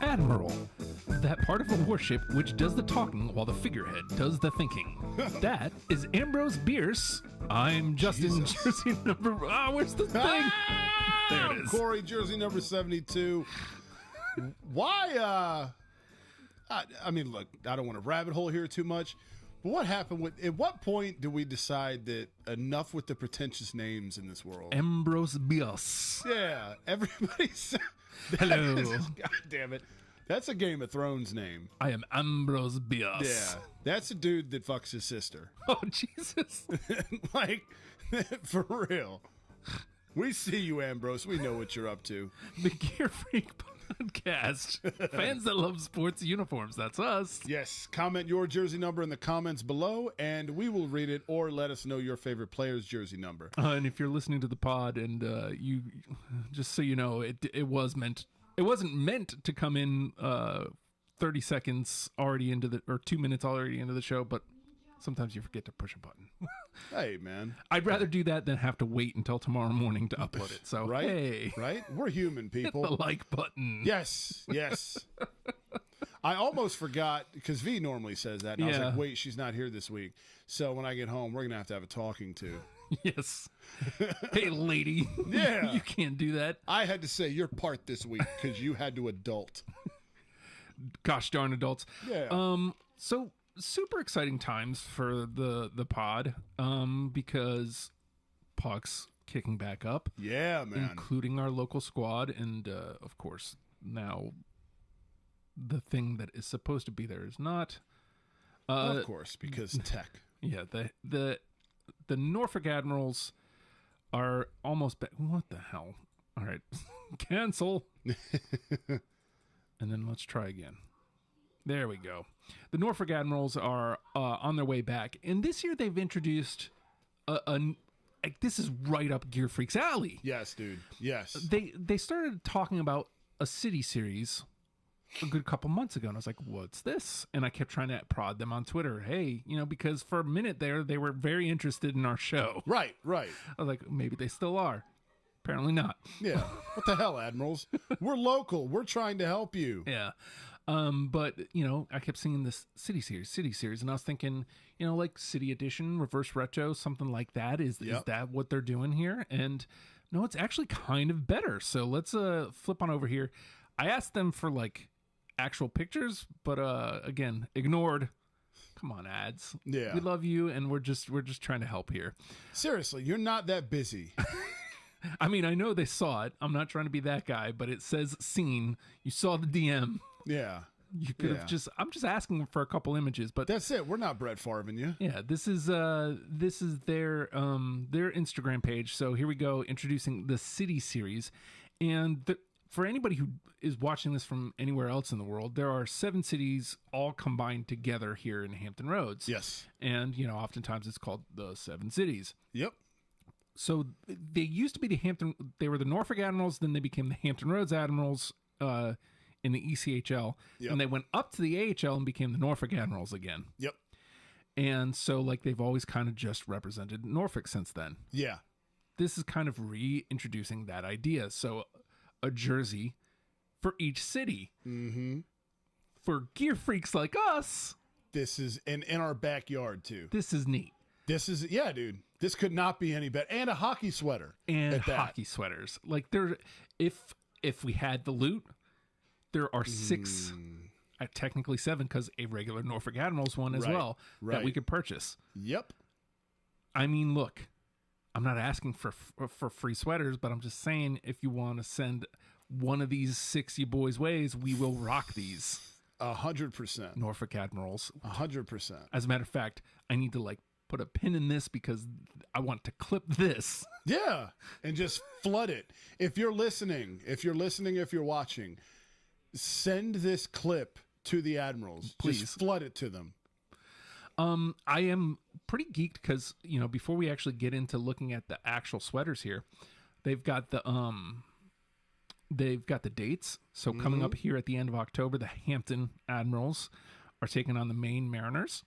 Admiral. That part of a warship which does the talking while the figurehead does the thinking. That is Ambrose Bierce. I'm Justin, jersey number... where's the thing? There it is. Corey, jersey number 72. Why, I mean, look, I don't want to rabbit hole here too much, but what happened at what point do we decide that enough with the pretentious names in this world? Ambrose Bierce. Yeah, everybody's... Hello. God damn it. That's a Game of Thrones name. I am Ambrose Bierce. Yeah, that's a dude that fucks his sister. Oh, Jesus. Like, for real. We see you, Ambrose. We know what you're up to. The Gear Freak Podcast. Fans that love sports uniforms. That's us. Yes. Comment your jersey number in the comments below, and we will read it, or let us know your favorite player's jersey number. And if you're listening to the pod, and you, just so you know, it wasn't meant to come in 30 seconds already into the, or 2 minutes already into the show, but sometimes you forget to push a button. Hey, man. I'd rather do that than have to wait until tomorrow morning to upload it. So, right? Hey. Right? We're human, people. Hit the like button. Yes. Yes. I almost forgot, because V normally says that, and I was like, wait, she's not here this week. So when I get home, we're going to have a talking to. Yes. Hey, lady. Yeah. You can't do that. I had to say your part this week because you had to adult. Gosh darn adults. Yeah. So super exciting times for the pod, because Puck's kicking back up. Yeah, man. Including our local squad, and of course now the thing that is supposed to be there is not. Of course, because tech. Yeah, the Norfolk Admirals are almost back. What the hell? All right, cancel. And then let's try again. There we go. The Norfolk Admirals are on their way back, and this year they've introduced this is right up Gear Freak's alley. Yes, dude. Yes. They started talking about a city series a good couple months ago, and I was like, what's this? And I kept trying to prod them on Twitter. Hey, because for a minute there, they were very interested in our show. Right. I was like, maybe they still are. Apparently not. Yeah. What the hell, Admirals? We're local. We're trying to help you. Yeah. But, I kept singing this city series, and I was thinking, like City Edition, Reverse Retro, something like that. Is that what they're doing here? And no, it's actually kind of better. So let's flip on over here. I asked them for actual pictures, but again, ignored. Come on, ads. Yeah. We love you, and we're just trying to help here. Seriously, you're not that busy. I mean, I know they saw it. I'm not trying to be that guy, but it says seen. You saw the DM. Yeah. You could have I'm just asking for a couple images, but that's it. We're not Brett Favre'ing you. Yeah, this is their Instagram page. So here we go, introducing the City series. And for anybody who is watching this from anywhere else in the world, there are 7 cities all combined together here in Hampton Roads. Yes. And, oftentimes it's called the 7 cities. Yep. So they used to be they were the Norfolk Admirals, then they became the Hampton Roads Admirals in the ECHL. Yep. And they went up to the AHL and became the Norfolk Admirals again. Yep. And so they've always kind of just represented Norfolk since then. Yeah. This is kind of reintroducing that idea. So a jersey for each city. Mm-hmm. For gear freaks like us. This is in our backyard too. This is neat. This is, yeah, dude. This could not be any better. And a hockey sweater. And hockey sweaters. If we had the loot, there are 6, technically 7, because a regular Norfolk Admirals one as well that we could purchase. Yep. I mean, look, I'm not asking for free sweaters, but I'm just saying if you want to send one of these 6 you boys' ways, we will rock these. 100%. Norfolk Admirals. 100%. As a matter of fact, I need to put a pin in this because I want to clip this. Yeah. And just flood it. If you're listening, if you're watching, send this clip to the Admirals. Please. Just flood it to them. I am pretty geeked because, before we actually get into looking at the actual sweaters here, they've got the dates. So coming up here at the end of October, the Hampton Admirals are taking on the Maine Mariners.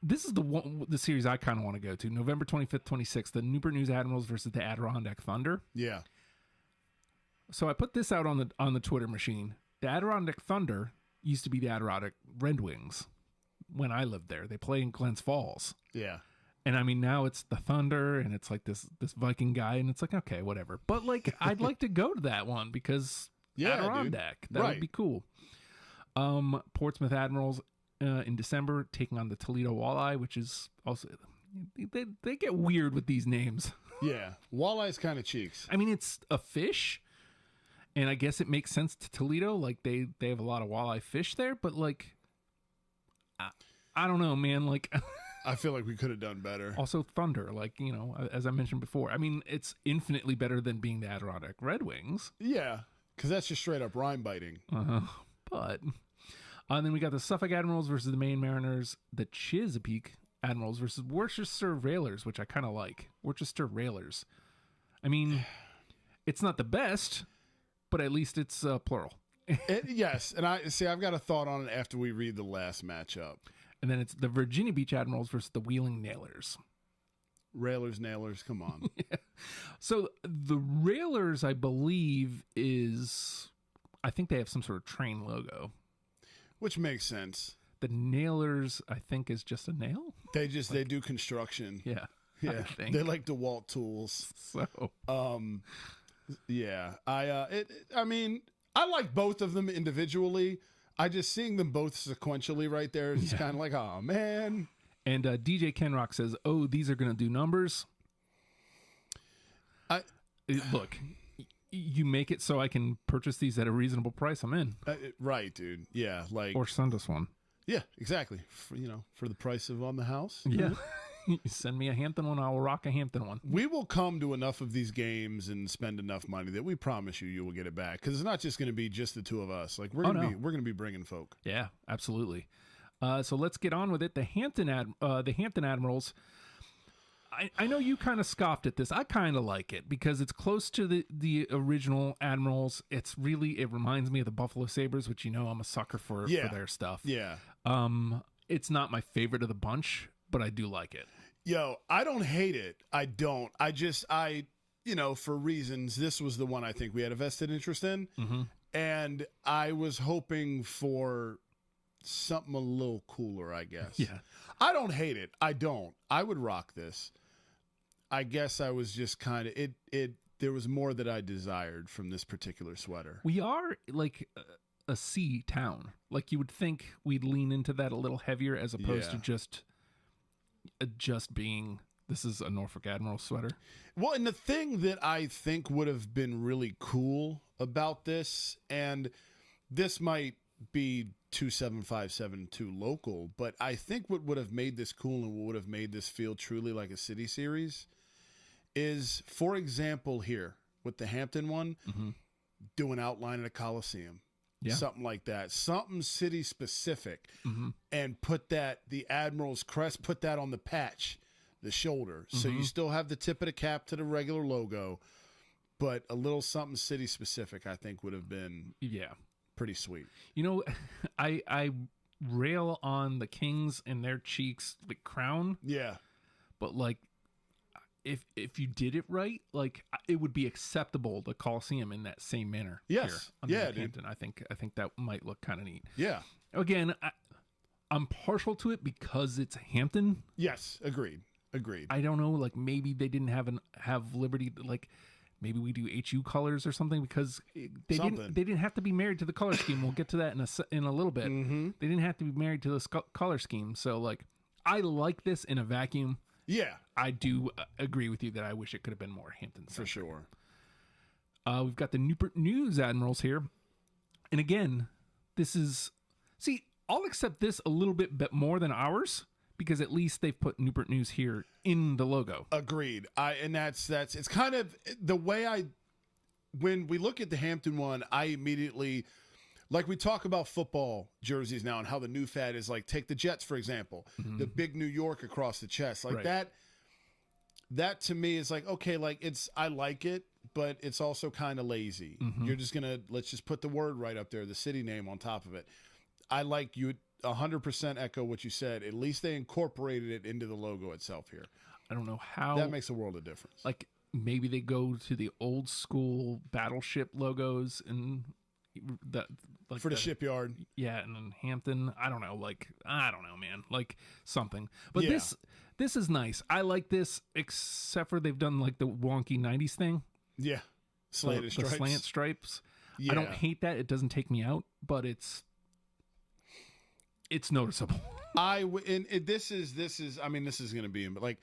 This is the series I kind of want to go to. November 25th, 26th, the Newport News Admirals versus the Adirondack Thunder. Yeah. So I put this out on the Twitter machine. The Adirondack Thunder used to be the Adirondack Red Wings when I lived there. They play in Glens Falls. Yeah. And I mean, now it's the Thunder, and it's like this Viking guy, and it's like, okay, whatever. But like, I'd like to go to that one because Adirondack, dude. that Right. would be cool. Portsmouth Admirals in December taking on the Toledo Walleye, which is also they get weird with these names. Yeah, walleye's kind of cheeks. I mean, it's a fish, and I guess it makes sense to Toledo. Like they have a lot of walleye fish there, but like, I don't know, man. Like. I feel like we could have done better. Also, Thunder, like, you know, as I mentioned before. I mean, it's infinitely better than being the Adirondack Red Wings. Yeah, because that's just straight up rhyme biting. But then we got the Suffolk Admirals versus the Maine Mariners, the Chesapeake Admirals versus Worcester Railers, which I kind of like. Worcester Railers. I mean, it's not the best, but at least it's plural. Yes, and I've got a thought on it after we read the last matchup. And then it's the Virginia Beach Admirals versus the Wheeling Nailers. Railers, nailers, come on. Yeah. So the Railers, I believe, I think they have some sort of train logo. Which makes sense. The Nailers, I think, is just a nail. They do construction. Yeah. Yeah. They like DeWalt tools. So. Yeah. I mean, I like both of them individually. I just seeing them both sequentially right there is kind of like, oh, man. And DJ Kenrock says, oh, these are going to do numbers. Look, you make it so I can purchase these at a reasonable price. I'm in. Right, dude. Yeah. Or send us one. Yeah, exactly. For the price of on the house. Yeah. You send me a Hampton one, I will rock a Hampton one. We will come to enough of these games and spend enough money that we promise you will get it back. Because it's not just going to be just the two of us. Like we're gonna be bringing folk. Yeah, absolutely. So let's get on with it. The Hampton Admirals. I know you kind of scoffed at this. I kind of like it because it's close to the original Admirals. It reminds me of the Buffalo Sabres, which I'm a sucker for their stuff. Yeah. It's not my favorite of the bunch, but I do like it. Yo, I don't hate it. I don't. For reasons, this was the one I think we had a vested interest in. Mm-hmm. And I was hoping for something a little cooler, I guess. Yeah. I don't hate it. I don't. I would rock this. I guess I was just kind of there was more that I desired from this particular sweater. We are like a sea town. Like you would think we'd lean into that a little heavier as opposed to just being this is a Norfolk Admiral sweater. Well, and the thing that I think would have been really cool about this, and this might be 27572 local, but I think what would have made this cool and what would have made this feel truly like a city series is, for example, here with the Hampton one, do an outline at a Coliseum. Yeah. Something like that. Something city specific. And put the Admiral's crest, put that on the patch, the shoulder. So you still have the tip of the cap to the regular logo, but a little something city specific I think would have been pretty sweet. I rail on the Kings and their cheeks, the crown. Yeah. But like if you did it right, like it would be acceptable the Coliseum in that same manner. Yes. Here Hampton. I think that might look kind of neat. Yeah. Again, I'm partial to it because it's Hampton. Yes. Agreed. I don't know. Like maybe they didn't have liberty. Like maybe we do HU colors or something because they didn't have to be married to the color scheme. We'll get to that in a little bit. They didn't have to be married to this color scheme. So like I like this in a vacuum. Yeah. I do agree with you that I wish it could have been more Hampton for sure. We've got the Newport News Admirals here. And again, I'll accept this a little bit more than ours because at least they've put Newport News here in the logo. Agreed. It's kind of the way when we look at the Hampton one, I immediately, like we talk about football jerseys now and how the new fad is like, take the Jets, for example, the big New York across the chest. Like that to me is like, okay, like I like it, but it's also kind of lazy. You're just let's just put the word right up there, the city name on top of it. I like you 100% echo what you said. At least they incorporated it into the logo itself here. I don't know how that makes a world of difference. Like maybe they go to the old school battleship logos and that like for the shipyard. Yeah, and then Hampton. I don't know, man. Like something. But Yeah. this is nice. I like this, except for they've done like the wonky 90s thing. Yeah. Slanted stripes. The slant stripes. Yeah. I don't hate that. It doesn't take me out, but it's noticeable. This is I mean, this is going to be, but like,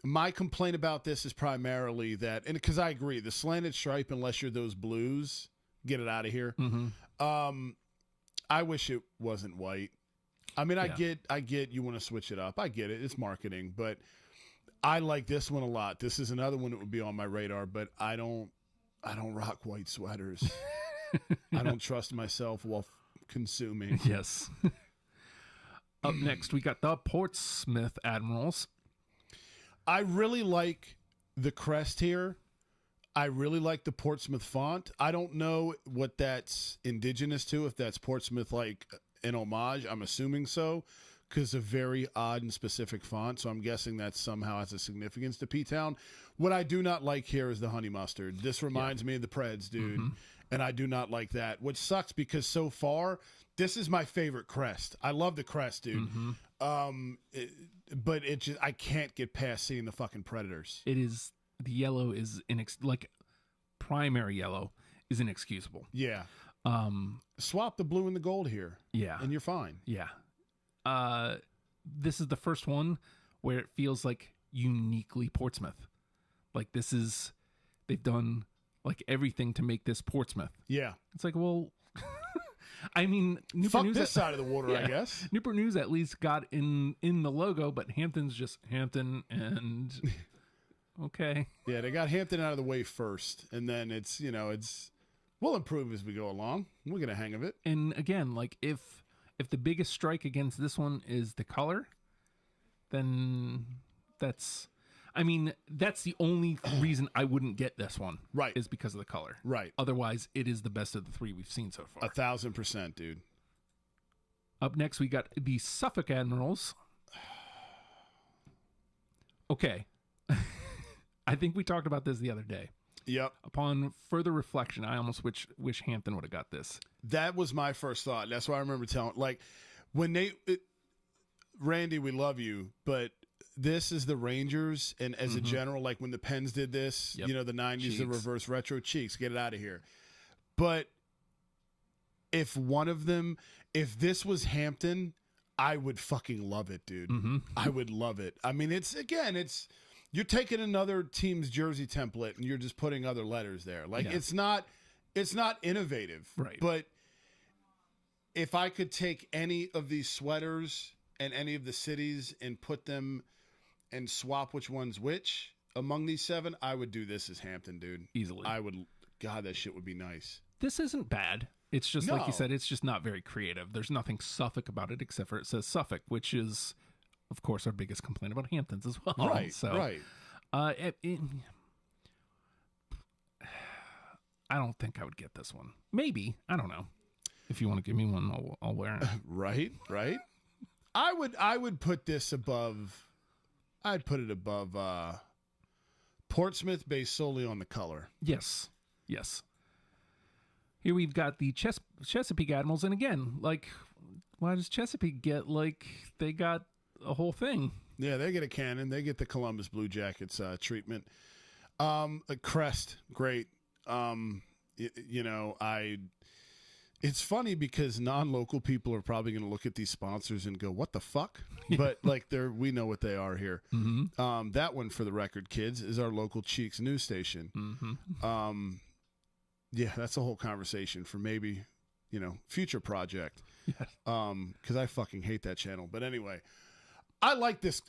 my complaint about this is primarily that, and because I agree, the slanted stripe, unless you're those blues, get it out of here. Mm-hmm. I wish it wasn't white. I mean, I get you want to switch it up. I get it. It's marketing, but I like this one a lot. This is another one that would be on my radar, but I don't rock white sweaters. I don't trust myself while consuming. Yes. Up next, we got the Portsmouth Admirals. I really like the crest here. I really like the Portsmouth font. I don't know what that's indigenous to, if that's Portsmouth like an homage. I'm assuming so, because a very odd and specific font. So I'm guessing that somehow has a significance to P-Town. What I do not like here is the honey mustard. This reminds me of the Preds, dude. Mm-hmm. And I do not like that, which sucks because so far, this is my favorite crest. I love the crest, dude. Mm-hmm. But it just, I can't get past seeing the fucking Predators. It is, the yellow is like primary yellow is inexcusable. Yeah. Swap the blue and the gold here. Yeah. And you're fine. Yeah. This is the first one where it feels like uniquely Portsmouth. Like they've done like everything to make this Portsmouth. Yeah. It's like, well, I mean, Newport fuck News this side of the water, I guess. Newport News at least got in the logo, but Hampton's just Hampton and okay. Yeah, they got Hampton out of the way first, and then we'll improve as we go along. We'll get a hang of it. And again, like if the biggest strike against this one is the color, then that's the only reason I wouldn't get this one. Right. Is because of the color. Right. Otherwise, it is the best of the three we've seen so far. 1,000%, dude. Up next, we got the Suffolk Admirals. Okay. I think we talked about this the other day. Yep. Upon further reflection, I almost wish Hampton would have got this. That was my first thought. That's why I remember telling, like, when Randy, we love you, but this is the Rangers, and as a general, like when the Pens did this, the 90s, Cheeks. The reverse retro Cheeks, get it out of here. But if this was Hampton, I would fucking love it, dude. Mm-hmm. I would love it. I mean, you're taking another team's jersey template and you're just putting other letters there. Like it's not innovative, right? But if I could take any of these sweaters and any of the cities and put them and swap which one's which among these 7, I would do this as Hampton, dude. Easily. I would. God, that shit would be nice. This isn't bad. It's just, like you said, it's just not very creative. There's nothing Suffolk about it except for it says Suffolk, which is, of course, our biggest complaint about Hamptons as well. Right, so, right. I don't think I would get this one. Maybe. I don't know. If you want to give me one, I'll wear it. Right. I would put this above... I'd put it above Portsmouth based solely on the color. Yes. Here we've got the Chesapeake Admirals. And again, like, why does Chesapeake get, like, they got a whole thing? Yeah, they get a cannon. They get the Columbus Blue Jackets treatment. A crest, great. It's funny because non-local people are probably going to look at these sponsors and go, what the fuck? But like we know what they are here. Mm-hmm. That one, for the record, kids, is our local Cheeks news station. Mm-hmm. Yeah, that's a whole conversation for maybe, future project. Yes. Because I fucking hate that channel. But anyway, I like this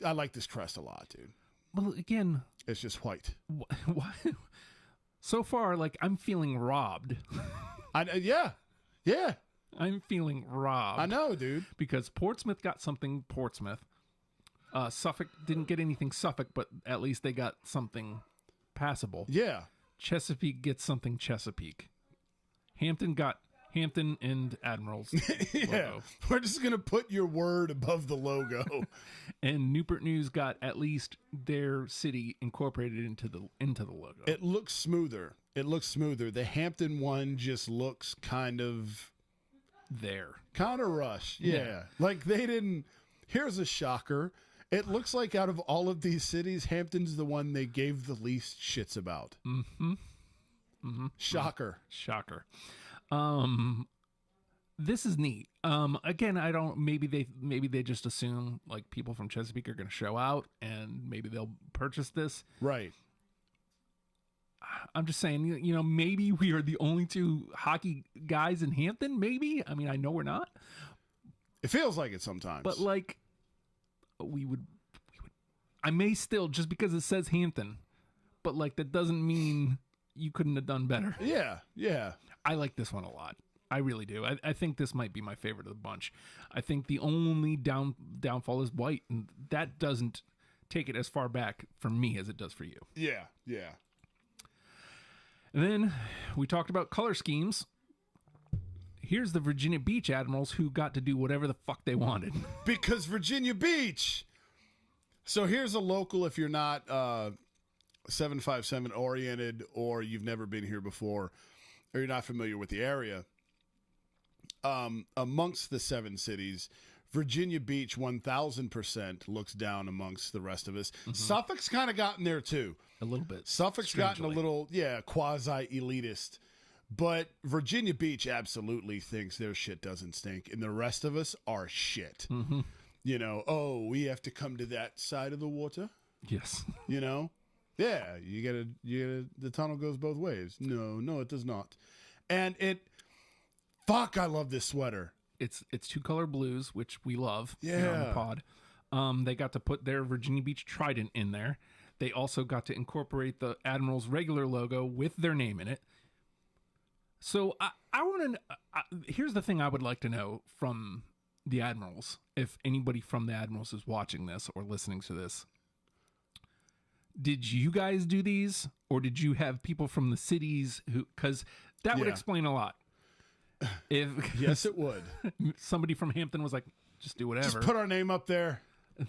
crest a lot, dude. Well, again, it's just white. Why? So far, like, I'm feeling robbed. Yeah. I'm feeling robbed. I know, dude. Because Portsmouth got something Portsmouth. Suffolk didn't get anything Suffolk, but at least they got something passable. Yeah. Chesapeake gets something Chesapeake. Hampton got Hampton and Admirals. Yeah, logo. we're just gonna put your word above the logo. And Newport News got at least their city incorporated into the logo. It looks smoother. The Hampton one just looks kind of rushed. Yeah. Like they didn't. Here's a shocker. It looks like out of all of these cities, Hampton's the one they gave the least shits about. Shocker. This is neat. Again, I don't. Maybe they just assume like people from Chesapeake are going to show out, and maybe they'll purchase this. Right. I'm just saying, you know, maybe we are the only two hockey guys in Hampton. Maybe. I mean, I know we're not. It feels like it sometimes. But like, we would. I may still, just because it says Hampton, but like that doesn't mean you couldn't have done better. Yeah. I like this one a lot. I really do. I think this might be my favorite of the bunch. I think the only downfall is white, and that doesn't take it as far back for me as it does for you. Yeah. And then we talked about color schemes. Here's the Virginia Beach Admirals, who got to do whatever the fuck they wanted. Because Virginia Beach. So here's a local if you're not 757 oriented or you've never been here before or you're not familiar with the area. Amongst the 7 cities, Virginia Beach 1000% looks down amongst the rest of us. Suffolk's kind of gotten there too. A little bit. Suffolk's gotten a little, quasi-elitist. But Virginia Beach absolutely thinks their shit doesn't stink. And the rest of us are shit. You know, we have to come to that side of the water. Yes. You know? Yeah, you gotta, the tunnel goes both ways. No, it does not. And I love this sweater. It's 2-color blues, which we love here on the pod. They got to put their Virginia Beach trident in there. They also got to incorporate the Admiral's regular logo with their name in it. So I want to. Here's the thing I would like to know from the Admirals, if anybody from the Admirals is watching this or listening to this. Did you guys do these, or did you have people from the cities who? Because that would explain a lot. Yes, it would. Somebody from Hampton was like, just do whatever. Just put our name up there.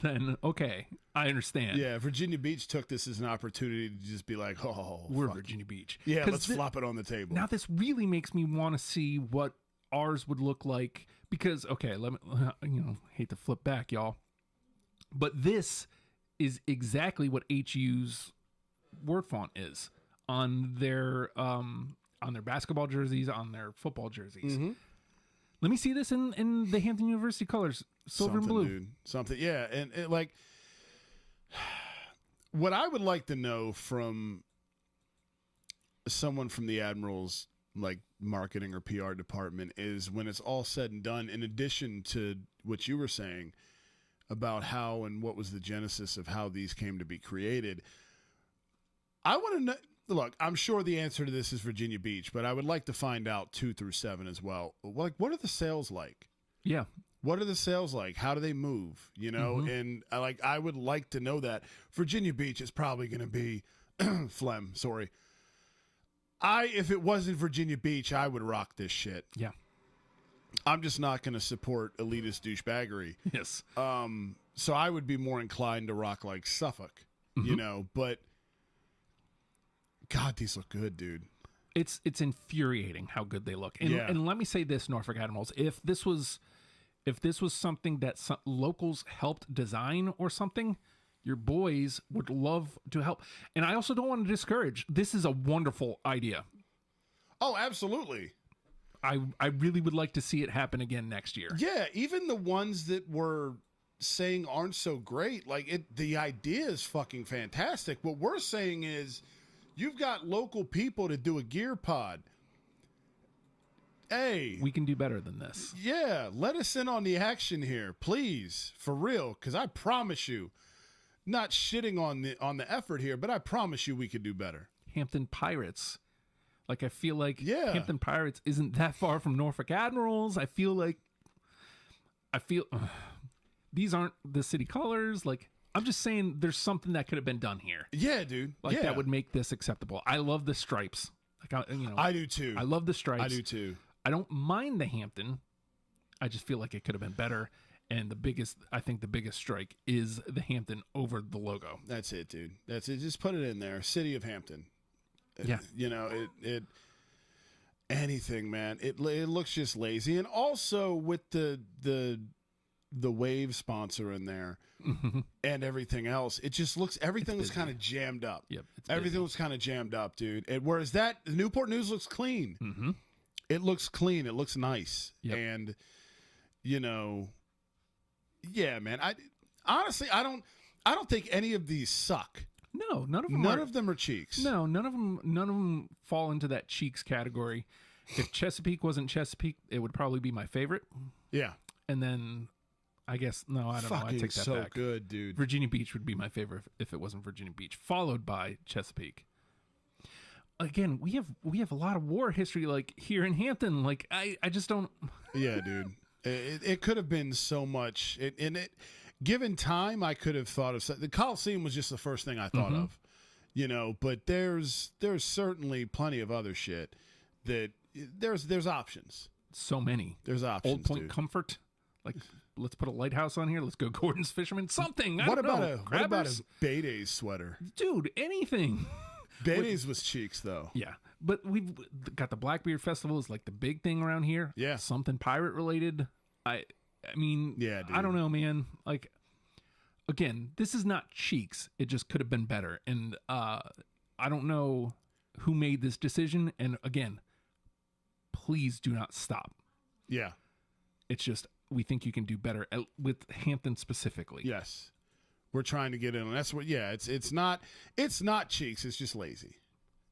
Then, okay, I understand. Yeah, Virginia Beach took this as an opportunity to just be like, we're Virginia Beach. Yeah, let's flop it on the table. Now, this really makes me want to see what ours would look like. Because, okay, let me, hate to flip back, y'all. But this is exactly what HU's word font is on their basketball jerseys, on their football jerseys. Let me see this in the Hampton University colors, silver and blue. Dude. Something, yeah. And like, what I would like to know from someone from the Admirals, like marketing or PR department, is when it's all said and done, in addition to what you were saying about how and what was the genesis of how these came to be created, I want to know. Look, I'm sure the answer to this is Virginia Beach, but I would like to find out 2 through 7 as well. Like, what are the sales like? Yeah. What are the sales like? How do they move? You know, and I would like to know that. Virginia Beach is probably going to be phlegm. Sorry. If it wasn't Virginia Beach, I would rock this shit. Yeah. I'm just not going to support elitist douchebaggery. Yes. So I would be more inclined to rock like Suffolk, you know, but God, these look good, dude. It's infuriating how good they look. And let me say this, Norfolk Admirals, if this was something that some locals helped design or something, your boys would love to help. And I also don't want to discourage. This is a wonderful idea. Oh, absolutely. I really would like to see it happen again next year. Yeah, even the ones that were saying aren't so great, like the idea is fucking fantastic. What we're saying is, you've got local people to do a gear pod. Hey, we can do better than this. Yeah, let us in on the action here, please, for real. Because I promise you, not shitting on the effort here, but I promise you we could do better. Hampton Pirates. Like, I feel like Hampton Pirates isn't that far from Norfolk Admirals. I feel these aren't the city colors. Like, I'm just saying there's something that could have been done here. Yeah, dude. Like, that would make this acceptable. I love the stripes. Like, I do too. I love the stripes. I do too. I don't mind the Hampton. I just feel like it could have been better. And I think the biggest strike is the Hampton over the logo. That's it, dude. That's it. Just put it in there. City of Hampton. Yeah. You know, anything, man. It looks just lazy. And also with the wave sponsor in there and everything else, it just looks, everything was kind of jammed up. Yep. Everything was kind of jammed up, dude. Whereas the Newport News looks clean. Mm-hmm. It looks clean. It looks nice. Yep. And, you know, yeah, man. Honestly, I don't think any of these suck. No, none of them. None of them are cheeks. No, none of them fall into that cheeks category. If Chesapeake wasn't Chesapeake, it would probably be my favorite. Yeah. And then I guess I don't know. I take that so back. Good, dude. Virginia Beach would be my favorite if it wasn't Virginia Beach, followed by Chesapeake. Again, we have a lot of war history, like here in Hampton. Like I just don't. Yeah, dude. It could have been so much. Given time, I could have thought of the Coliseum was just the first thing I thought of, you know. But there's certainly plenty of other shit that there's options. So many. There's options. Old Point dude. Comfort. Like, let's put a lighthouse on here. Let's go Gordon's Fisherman. Something. What about a Baydays sweater, dude? Anything. Baydays was cheeks though. Yeah, but we've got the Blackbeard Festival is like the big thing around here. Yeah, something pirate related. I mean, yeah, dude. I don't know, man. Like, again, this is not cheeks. It just could have been better. And I don't know who made this decision. And again, please do not stop. Yeah, it's just we think you can do better with Hampton specifically. Yes. We're trying to get in. And that's what, yeah, it's not cheeks. It's just lazy.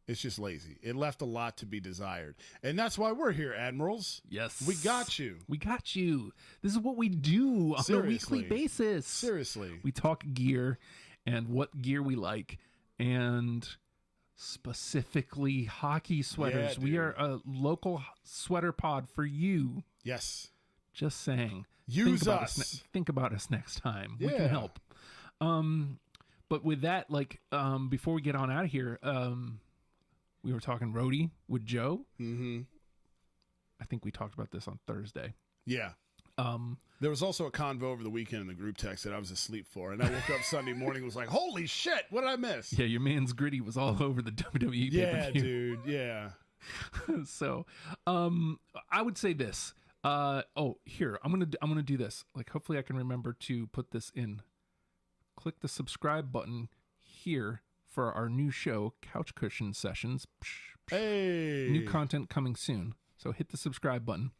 It's just lazy. It left a lot to be desired. And that's why we're here, Admirals. Yes. We got you. We got you. This is what we do on a weekly basis. Seriously. We talk gear and what gear we like, and specifically hockey sweaters. Yeah, we are a local sweater pod for you. Yes. Just saying. Use us. Think about us next time. Yeah. We can help. But with that, like, before we get on out of here, we were talking roadie with Joe. Mm-hmm. I think we talked about this on Thursday. Yeah. There was also a convo over the weekend in the group text that I was asleep for, and I woke up Sunday morning and was like, holy shit, what did I miss? Yeah, your man's Gritty was all over the WWE Yeah, pay-per-view. dude, yeah. So, I would say this. Here, I'm gonna do this. Like, hopefully I can remember to put this in. Click the subscribe button here for our new show, Couch Cushion Sessions. Hey, new content coming soon. So hit the subscribe button.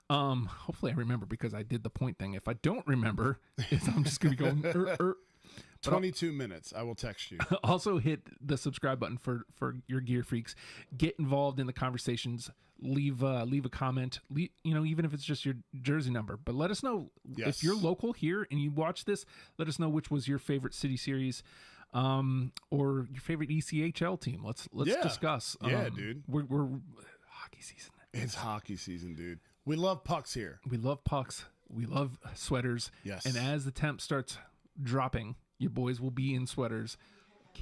Hopefully I remember, because I did the point thing. If I don't remember, I'm just gonna be going. 22 minutes. I will text you. Also hit the subscribe button for your gear freaks. Get involved in the conversations. Leave a comment. Even if it's just your jersey number. But let us know if you're local here and you watch this. Let us know which was your favorite city series, or your favorite ECHL team. Let's discuss. Yeah, dude. We're hockey season. It's hockey season, dude. We love pucks here. We love pucks. We love sweaters. Yes. And as the temp starts dropping, your boys will be in sweaters.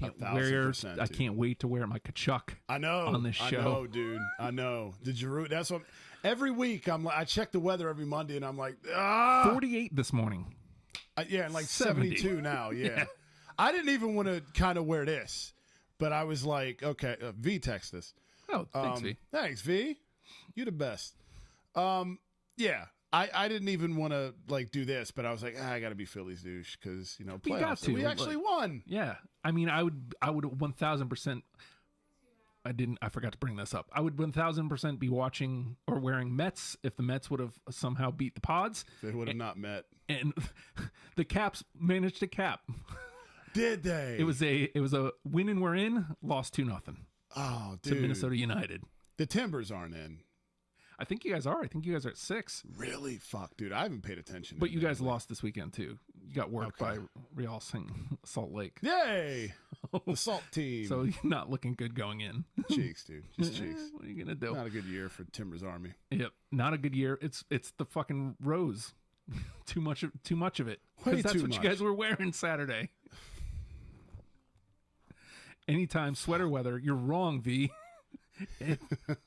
I can't wait to wear my Kachuk. I know on this show. I know, dude. I know. That's what. Every week I check the weather every Monday, and I'm like, 48 this morning. And like 72 now. Yeah. I didn't even want to kind of wear this, but I was like, okay. V text this. Oh, thanks, V. Thanks, V. You the best. Yeah. I didn't even want to like do this, but I was like, I got to be Phillies douche because playoffs. We actually won. Yeah, I mean, I would 1,000%. I forgot to bring this up. I would 1,000% be watching or wearing Mets if the Mets would have somehow beat the Pods. They would have not met. And the Caps managed to cap. Did they? It was a win and we're in. Lost 2-0. Oh, dude. To Minnesota United. The Timbers aren't in. I think you guys are. I think you guys are at 6. Really? Fuck, dude. I haven't paid attention. But you guys lost this weekend, too. You got worked by Real Salt Lake. Yay! The Salt team. So you're not looking good going in. Cheeks, dude. Just cheeks. What are you going to do? Not a good year for Timbers Army. Yep. Not a good year. It's the fucking rose. Too much of it. Because that's what you guys were wearing Saturday. Anytime sweater weather, you're wrong, V.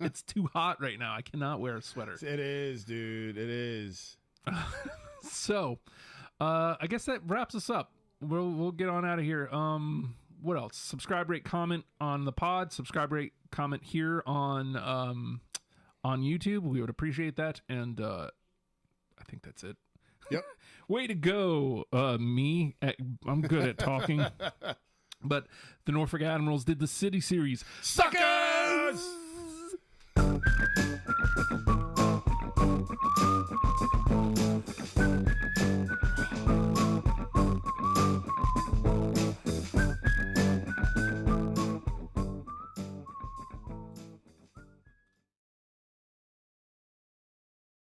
It's too hot right now. I cannot wear a sweater. It is, dude. It is. So, I guess that wraps us up. We'll get on out of here. What else? Subscribe, rate, comment on the pod. Subscribe, rate, comment here on YouTube. We would appreciate that. And I think that's it. Yep. Way to go, me. I'm good at talking. But the Norfolk Admirals did the City Series. Suckers!